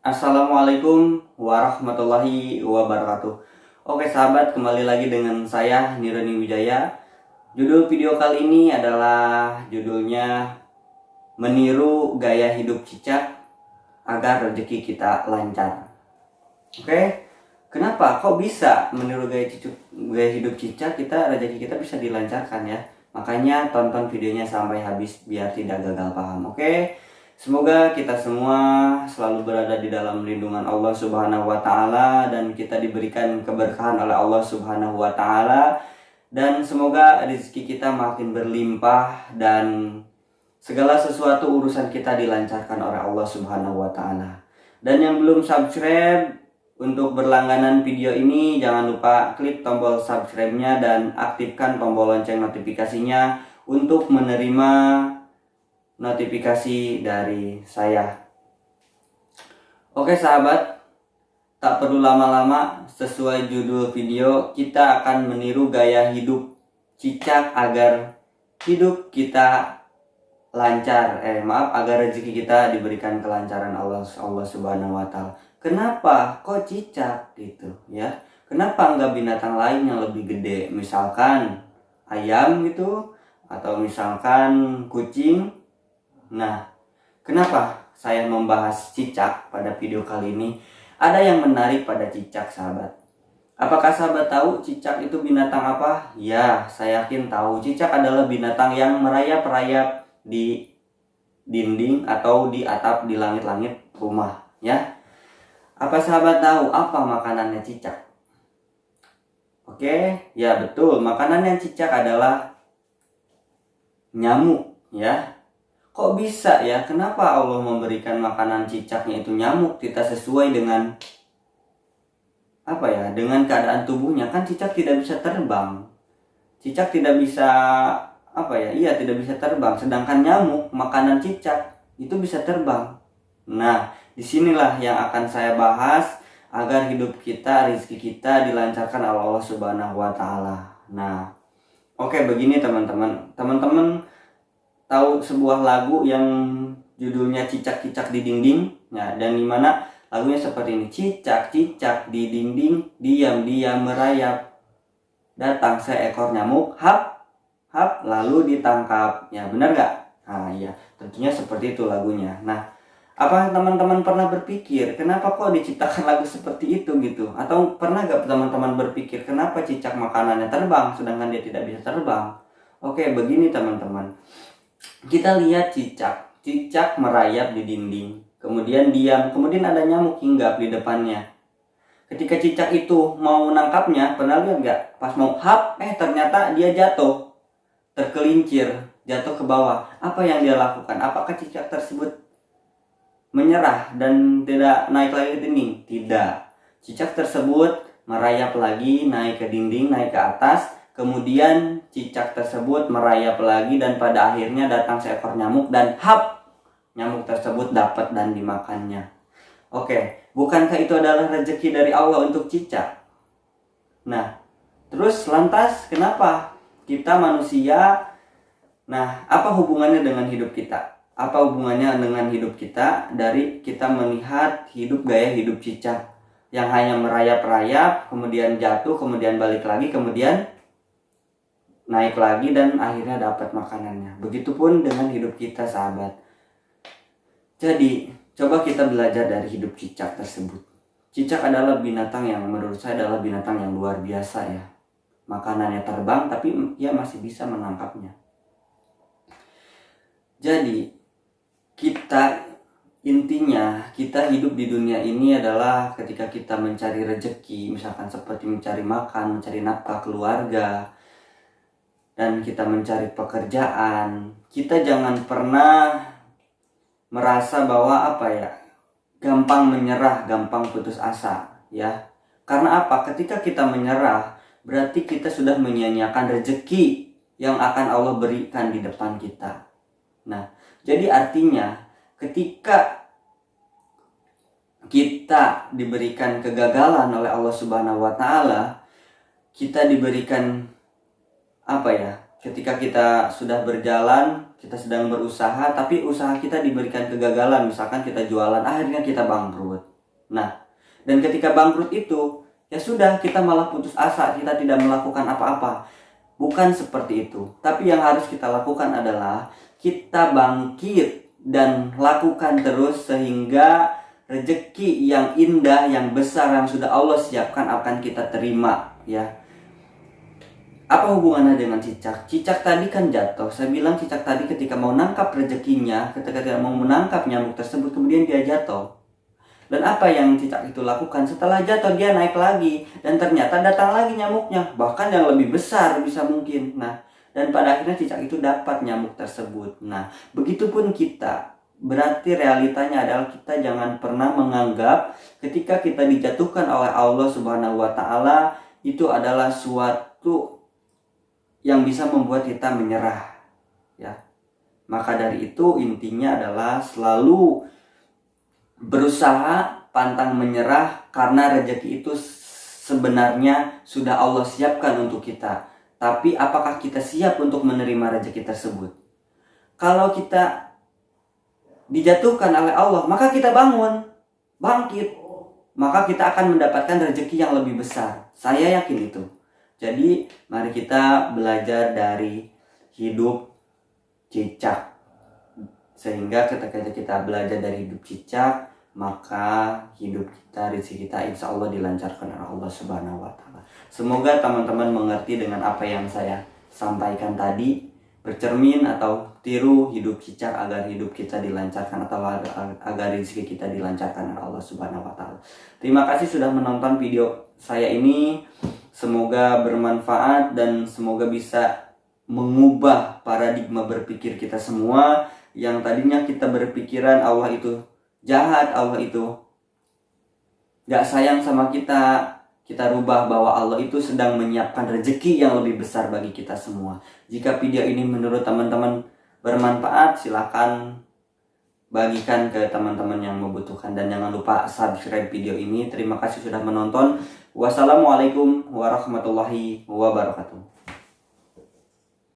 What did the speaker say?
Assalamualaikum warahmatullahi wabarakatuh. Oke sahabat, kembali lagi dengan saya Nironi Wijaya. Judul video kali ini adalah judulnya meniru gaya hidup cicak agar rezeki kita lancar. Oke, kenapa kok bisa meniru gaya hidup cicak, rezeki kita bisa dilancarkan ya. Makanya tonton videonya sampai habis biar tidak gagal paham. Oke. Semoga kita semua selalu berada di dalam lindungan Allah Subhanahu wa taala dan kita diberikan keberkahan oleh Allah Subhanahu wa taala, dan semoga rezeki kita makin berlimpah dan segala sesuatu urusan kita dilancarkan oleh Allah Subhanahu wa taala. Dan yang belum subscribe, untuk berlangganan video ini jangan lupa klik tombol subscribe-nya dan aktifkan tombol lonceng notifikasinya untuk menerima notifikasi dari saya. Oke sahabat, tak perlu lama-lama, sesuai judul video, kita akan meniru gaya hidup cicak agar hidup kita lancar. Agar rezeki kita diberikan kelancaran Allah Subhanahu wa taala. Kenapa kok cicak gitu ya? Kenapa enggak binatang lain yang lebih gede, misalkan ayam gitu, atau misalkan kucing? Nah, kenapa saya membahas cicak pada video kali ini? Ada yang menarik pada cicak sahabat. Apakah sahabat tahu cicak itu binatang apa? Ya, saya yakin tahu. Cicak adalah binatang yang merayap-rayap di dinding atau di atap di langit-langit rumah ya. Apa sahabat tahu apa makanannya cicak? Oke, ya betul. Makanannya cicak adalah nyamuk ya. Kok bisa ya? Kenapa Allah memberikan makanan cicaknya itu nyamuk? Kita sesuai dengan dengan keadaan tubuhnya. Kan cicak tidak bisa terbang. Cicak tidak bisa tidak bisa terbang. Sedangkan nyamuk, makanan cicak itu bisa terbang. Nah, disinilah yang akan saya bahas agar hidup kita, rezeki kita dilancarkan oleh Allah Subhanahu wa taala. Nah, oke, begini teman-teman. Teman-teman tahu sebuah lagu yang judulnya Cicak-Cicak di Dinding? Nah, dan dimana lagunya seperti ini. Cicak-cicak di dinding, diam-diam merayap. Datang seekor nyamuk, hap, hap, lalu ditangkap. Ya, benar gak? Nah, iya, tentunya seperti itu lagunya. Nah, apa teman-teman pernah berpikir kenapa kok diciptakan lagu seperti itu gitu? Atau pernah gak teman-teman berpikir kenapa cicak makanannya terbang sedangkan dia tidak bisa terbang? Oke, begini teman-teman. Kita lihat cicak merayap di dinding, kemudian diam, kemudian ada nyamuk hinggap di depannya. Ketika cicak itu mau menangkapnya, pernah lihat gak? Pas mau hap, ternyata dia jatuh, tergelincir, jatuh ke bawah. Apa yang dia lakukan? Apakah cicak tersebut menyerah dan tidak naik lagi ke dinding? Tidak. Cicak tersebut merayap lagi, naik ke dinding, naik ke atas. Kemudian cicak tersebut merayap lagi dan pada akhirnya datang seekor nyamuk dan hap, nyamuk tersebut dapat dan dimakannya. Oke, bukankah itu adalah rezeki dari Allah untuk cicak? Nah, terus lantas kenapa kita manusia, apa hubungannya dengan hidup kita? Apa hubungannya dengan hidup kita dari kita melihat gaya hidup cicak yang hanya merayap-rayap, kemudian jatuh, kemudian balik lagi, kemudian naik lagi dan akhirnya dapat makanannya. Begitupun dengan hidup kita sahabat. Jadi coba kita belajar dari hidup cicak tersebut. Cicak adalah binatang yang menurut saya adalah binatang yang luar biasa ya. Makanannya terbang tapi ia masih bisa menangkapnya. Jadi intinya kita hidup di dunia ini adalah ketika kita mencari rezeki, misalkan seperti mencari makan, mencari nafkah keluarga, dan kita mencari pekerjaan, kita jangan pernah merasa bahwa gampang menyerah, gampang putus asa ya. Karena apa? Ketika kita menyerah, berarti kita sudah menyia-nyiakan rezeki yang akan Allah berikan di depan kita. Nah, jadi artinya ketika kita diberikan kegagalan oleh Allah Subhanahu wa taala, kita diberikan ketika kita sudah berjalan, kita sedang berusaha, tapi usaha kita diberikan kegagalan, misalkan kita jualan, akhirnya kita bangkrut. Nah, dan ketika bangkrut itu, ya sudah, kita malah putus asa, kita tidak melakukan apa-apa. Bukan seperti itu. Tapi yang harus kita lakukan adalah kita bangkit dan lakukan terus sehingga rezeki yang indah, yang besar, yang sudah Allah siapkan akan kita terima, ya. Apa hubungannya dengan cicak? Cicak tadi kan jatuh. Saya bilang cicak tadi ketika mau nangkap rezekinya, ketika tidak mau menangkap nyamuk tersebut, kemudian dia jatuh. Dan apa yang cicak itu lakukan? Setelah jatuh dia naik lagi, dan ternyata datang lagi nyamuknya, bahkan yang lebih besar bisa mungkin. Nah, dan pada akhirnya cicak itu dapat nyamuk tersebut. Nah, begitupun kita. Berarti realitanya adalah kita jangan pernah menganggap ketika kita dijatuhkan oleh Allah Subhanahu wa taala itu adalah suatu yang bisa membuat kita menyerah, ya. Maka dari itu intinya adalah selalu berusaha, pantang menyerah, karena rezeki itu sebenarnya sudah Allah siapkan untuk kita. Tapi apakah kita siap untuk menerima rezeki tersebut? Kalau kita dijatuhkan oleh Allah, maka kita bangun, bangkit, maka kita akan mendapatkan rezeki yang lebih besar. Saya yakin itu. Jadi mari kita belajar dari hidup cicak, sehingga ketika kita belajar dari hidup cicak, maka hidup kita, rezeki kita insya Allah dilancarkan oleh Allah Subhanahu wa taala. Semoga teman-teman mengerti dengan apa yang saya sampaikan tadi, bercermin atau tiru hidup cicak agar hidup kita dilancarkan atau agar rezeki kita dilancarkan oleh Allah Subhanahu wa taala. Terima kasih sudah menonton video saya ini. Semoga bermanfaat dan semoga bisa mengubah paradigma berpikir kita semua, yang tadinya kita berpikiran Allah itu jahat, Allah itu gak sayang sama kita, kita rubah bahwa Allah itu sedang menyiapkan rezeki yang lebih besar bagi kita semua. Jika video ini menurut teman-teman bermanfaat, silahkan bagikan ke teman-teman yang membutuhkan, dan jangan lupa subscribe video ini. Terima kasih sudah menonton. Wassalamualaikum warahmatullahi wabarakatuh.